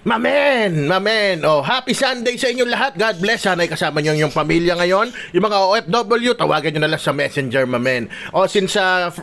Mamen. Oh, happy Sunday sa inyong lahat. God bless. Sana'y kasama niyo yung pamilya ngayon. Yung mga OFW, tawagan niyo na lang sa Messenger, mamen. O, since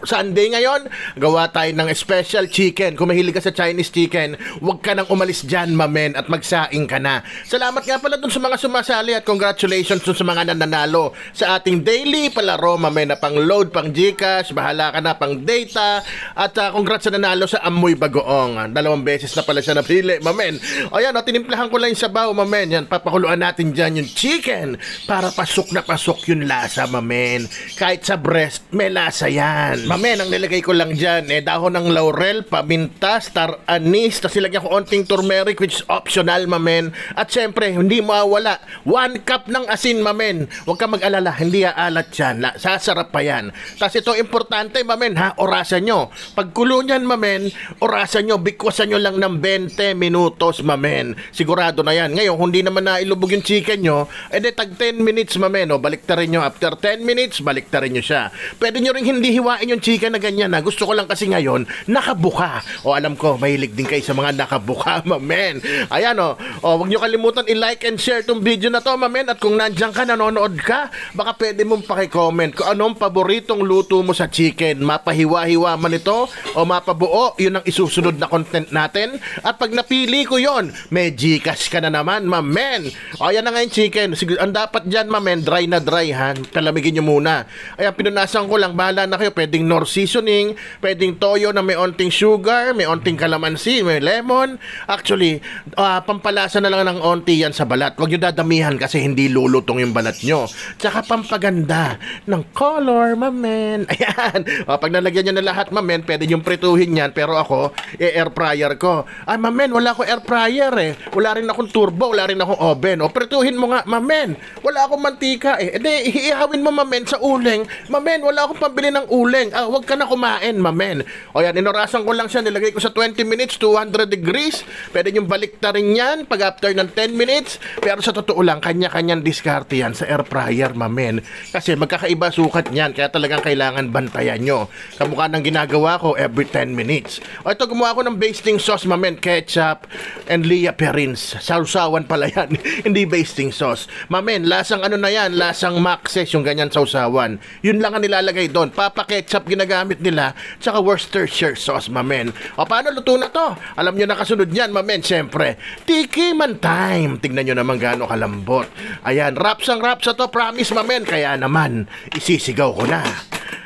Sunday ngayon, gawa tayo ng special chicken. Kung mahilig ka sa Chinese chicken, huwag ka nang umalis dyan, mamen, at magsaing ka na. Salamat nga pala dun sa mga sumasali at congratulations dun sa mga nananalo sa ating daily palaro, mamen, na pang load, pang Gcash, bahala ka na, pang data, at congrats sa nanalo sa Amoy Bagoong. 2 beses na pala siya napili, mamen. O yan, tinimplahan ko lang yung sabaw, mamen. Yan, papakuluan natin dyan yung chicken para pasok na pasok yung lasa, mamen. Kahit sa breast, may lasa yan. Mamen, ang nilagay ko lang dyan, dahon ng laurel, paminta, star anise, tapos nilagyan ko onting turmeric, which is optional, mamen. At syempre, hindi mawawala, 1 cup ng asin, mamen. Huwag ka mag-alala, hindi aalat yan. Sasarap pa yan. Tapos ito, importante, mamen, ha, orasan nyo. Pagkulo nyan, mamen, orasan nyo, bikwasan nyo lang ng 20 minutos, mamen. Sigurado na yan. Ngayon, hindi naman nailubog yung chicken nyo, tag 10 minutes, mamen. Baliktarin nyo. After 10 minutes, baliktarin nyo siya. Pwede nyo rin hindi hiwain yung chicken na ganyan. Gusto ko lang kasi ngayon, nakabuka. Alam ko, mahilig din kayo sa mga nakabuka, mamen. Ayan, huwag nyo kalimutan i-like and share tong video na to, mamen. At kung nandiyan ka, nanonood ka, baka pwede mong pakicomment kung anong paboritong luto mo sa chicken. Mapahiwa-hiwa man ito o mapabuo, yun ang isusunod na content natin. At pag napili ko yon, may Gcash ka na naman, mamen. Ayan na nga yung chicken. Ang dapat dyan, mamen, dry na dry, ha. Palamigin nyo muna. Ayan, pinunasan ko lang. Bahala na kayo. Pwedeng nor seasoning, pwedeng toyo na may onting sugar, may onting kalamansi, may lemon. Actually, pampalasa na lang ng onti yan sa balat. Huwag nyo dadamihan kasi hindi lulutong yung balat nyo. Tsaka pampaganda ng color, mamen. Ayan. Pag nalagyan nyo na lahat, mamen, pwede nyo prituhin yan. Pero ako, air fryer ko. Ay, mamen, wala ko air fryer wala rin akong turbo, wala rin akong oven. Prituhin mo nga, mamen. Wala akong mantika ihawin mo, mamen, sa uling. Mamen, wala akong pambili ng uling. Huwag ka na kumain, mamen. O yan, inorasan ko lang siya, nilagay ko sa 20 minutes, 200 degrees. Pwede yung baliktarin yan pag after ng 10 minutes. Pero sa totoo lang, kanya-kanyang diskarte yan sa air fryer, mamen. Kasi magkakaiba sukat niyan, kaya talagang kailangan bantayan nyo. Kamukha ng ginagawa ko every 10 minutes. Ito, gumawa ko ng basting sauce, mamen. Ketchup and Lea Perrins. Sausawan pala yan. Hindi basting sauce. Mamen, lasang ano na yan? Lasang Maxes, yung ganyan sausawan. Yun lang ang nilalagay doon. Papa ketchup ginagamit nila, tsaka Worcestershire sauce, mamen. Paano luto na to? Alam nyo na kasunod yan, mamen. Siyempre, tikiman time. Tignan nyo naman gaano kalambot. Ayan, raps ang raps to, promise, mamen. Kaya naman, isisigaw ko na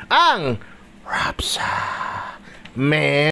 ang rapsa. Men.